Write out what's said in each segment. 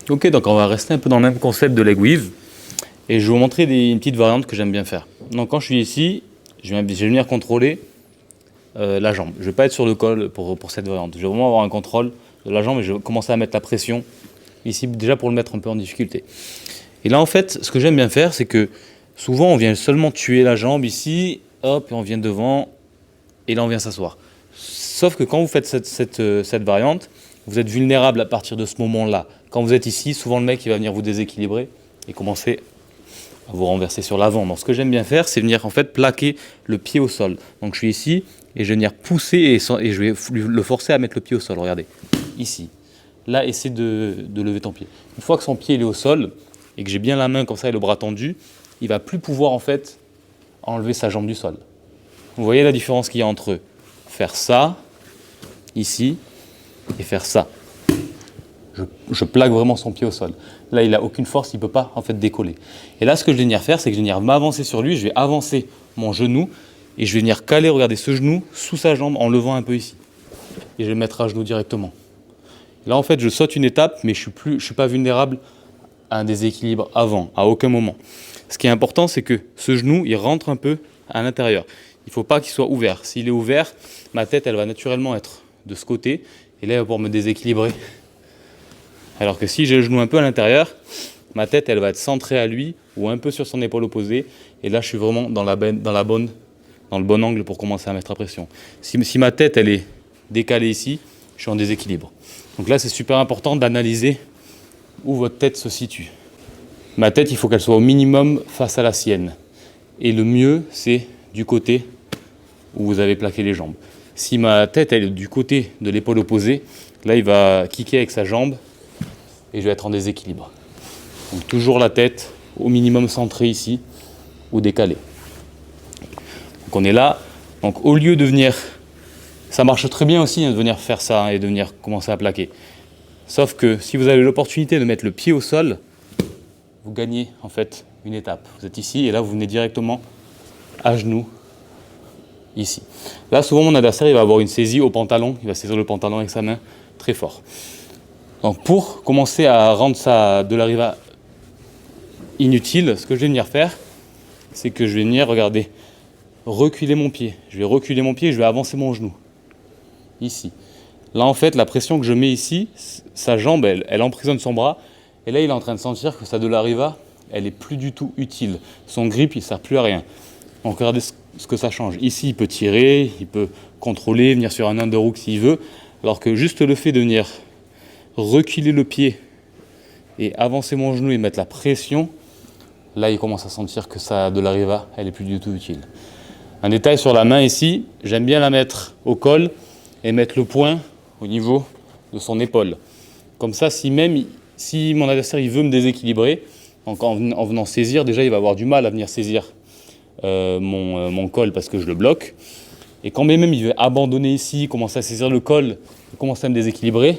Ok, donc on va rester un peu dans le même concept de leg weave. Et je vais vous montrer une petite variante que j'aime bien faire. Donc quand je suis ici, je vais venir contrôler la jambe. Je ne vais pas être sur le col pour cette variante. Je vais vraiment avoir un contrôle de la jambe et je vais commencer à mettre la pression ici, déjà pour le mettre un peu en difficulté. Et là en fait, ce que j'aime bien faire, c'est que souvent on vient seulement tuer la jambe ici, hop, et on vient devant, et là on vient s'asseoir. Sauf que quand vous faites cette variante, vous êtes vulnérable à partir de ce moment-là. Quand vous êtes ici, souvent le mec il va venir vous déséquilibrer et commencer à vous renverser sur l'avant. Donc ce que j'aime bien faire, c'est venir en fait plaquer le pied au sol. Donc je suis ici et je vais venir pousser et je vais le forcer à mettre le pied au sol. Regardez, ici. Là, essaie de lever ton pied. Une fois que son pied il est au sol et que j'ai bien la main comme ça et le bras tendu, il va plus pouvoir en fait enlever sa jambe du sol. Vous voyez la différence qu'il y a entre faire ça, ici, et faire ça. Je plaque vraiment son pied au sol. Là, il n'a aucune force, il ne peut pas en fait décoller. Et là, ce que je vais venir faire, c'est que je vais venir m'avancer sur lui, je vais avancer mon genou et je vais venir caler, regardez, ce genou sous sa jambe en levant un peu ici. Et je vais le mettre à genoux directement. Là, en fait, je saute une étape, mais je ne suis pas vulnérable à un déséquilibre avant, à aucun moment. Ce qui est important, c'est que ce genou, il rentre un peu à l'intérieur. Il ne faut pas qu'il soit ouvert. S'il est ouvert, ma tête, elle va naturellement être de ce côté. Et là, elle va pouvoir me déséquilibrer. Alors que si j'ai le genou un peu à l'intérieur, ma tête, elle va être centrée à lui ou un peu sur son épaule opposée. Et là, je suis vraiment dans le bon angle pour commencer à mettre la pression. Si ma tête, elle est décalée ici, je suis en déséquilibre. Donc là, c'est super important d'analyser où votre tête se situe. Ma tête, il faut qu'elle soit au minimum face à la sienne. Et le mieux, c'est du côté où vous avez plaqué les jambes. Si ma tête, elle est du côté de l'épaule opposée, là, il va kicker avec sa jambe et je vais être en déséquilibre. Donc toujours la tête au minimum centrée ici ou décalée. Donc on est là. Donc au lieu de venir, ça marche très bien aussi de venir faire ça et de venir commencer à plaquer. Sauf que si vous avez l'opportunité de mettre le pied au sol, vous gagnez en fait une étape. Vous êtes ici et là vous venez directement à genoux ici. Là souvent mon adversaire il va avoir une saisie au pantalon, il va saisir le pantalon avec sa main très fort. Donc pour commencer à rendre ça de l'arriva inutile, ce que je vais venir faire, c'est que je vais venir, regardez, reculer mon pied. Je vais reculer mon pied et je vais avancer mon genou. Ici. Là en fait la pression que je mets ici, sa jambe elle emprisonne son bras et là il est en train de sentir que sa de l'arriva elle est plus du tout utile. Son grip il sert plus à rien. Donc regardez ce que ça change. Ici il peut tirer, il peut contrôler, venir sur un underhook s'il veut, alors que juste le fait de venir reculer le pied et avancer mon genou et mettre la pression, là il commence à sentir que sa de l'arriva elle est plus du tout utile. Un détail sur la main ici, j'aime bien la mettre au col et mettre le poing au niveau de son épaule. Comme ça, si mon adversaire il veut me déséquilibrer, donc en venant saisir, déjà il va avoir du mal à venir saisir mon col parce que je le bloque. Et quand même il veut abandonner ici, commencer à saisir le col, commencer à me déséquilibrer,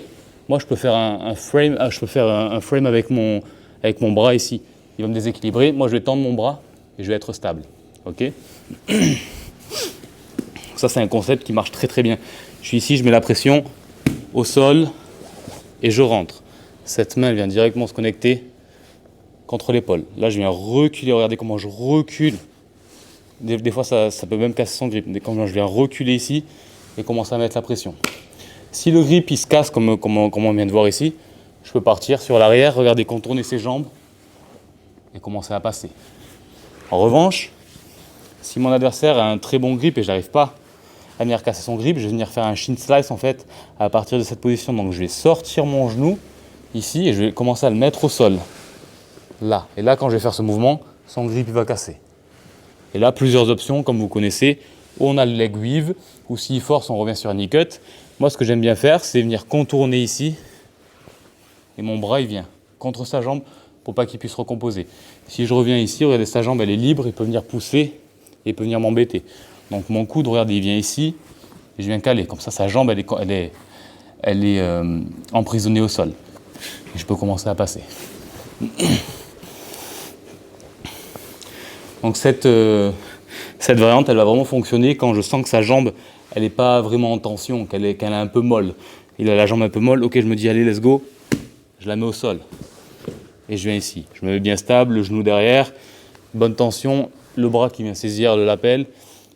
moi je peux faire un frame avec mon bras ici. Il va me déséquilibrer, moi je vais tendre mon bras et je vais être stable. Ok. Ça c'est un concept qui marche très très bien. Je suis ici, je mets la pression au sol et je rentre. Cette main elle vient directement se connecter contre l'épaule. Là je viens reculer, regardez comment je recule. Des fois ça peut même casser son grip. Quand je viens reculer ici et commencer à mettre la pression. Si le grip il se casse comme on vient de voir ici, je peux partir sur l'arrière, regardez, contourner ses jambes et commencer à passer. En revanche, si mon adversaire a un très bon grip et je n'arrive pas à venir casser son grip, je vais venir faire un shin slice en fait à partir de cette position. Donc je vais sortir mon genou ici et je vais commencer à le mettre au sol. Là. Et là quand je vais faire ce mouvement, son grip il va casser. Et là plusieurs options comme vous connaissez. On a le leg weave ou s'il force on revient sur un knee cut. Moi ce que j'aime bien faire c'est venir contourner ici et mon bras il vient contre sa jambe pour pas qu'il puisse recomposer. Si je reviens ici, regardez sa jambe elle est libre, il peut venir pousser et il peut venir m'embêter. Donc mon coude, regardez, il vient ici et je viens caler. Comme ça sa jambe elle est emprisonnée au sol. Et je peux commencer à passer. Donc cette variante, elle va vraiment fonctionner quand je sens que sa jambe, elle n'est pas vraiment en tension, qu'elle est un peu molle. Il a la jambe un peu molle, ok, je me dis allez, let's go, je la mets au sol. et je viens ici. Je me mets bien stable, le genou derrière, bonne tension, le bras qui vient saisir le lapel.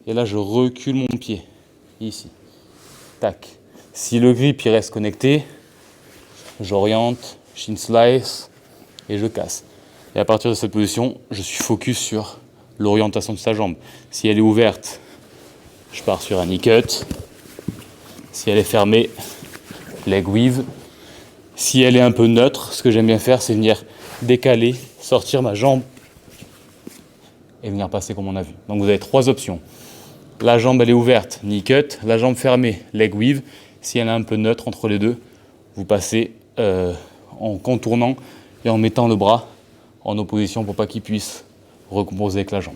Et là, je recule mon pied, ici. Tac. Si le grip il reste connecté, j'oriente, shin slice et je casse. Et à partir de cette position, je suis focus sur l'orientation de sa jambe. Si elle est ouverte, je pars sur un knee cut. Si elle est fermée, leg weave. Si elle est un peu neutre, ce que j'aime bien faire, c'est venir décaler, sortir ma jambe et venir passer comme on a vu. Donc vous avez 3 options. La jambe elle est ouverte, knee cut. La jambe fermée, leg weave. Si elle est un peu neutre entre les deux, vous passez en contournant et en mettant le bras en opposition pour pas qu'il puisse recomposer avec la jambe.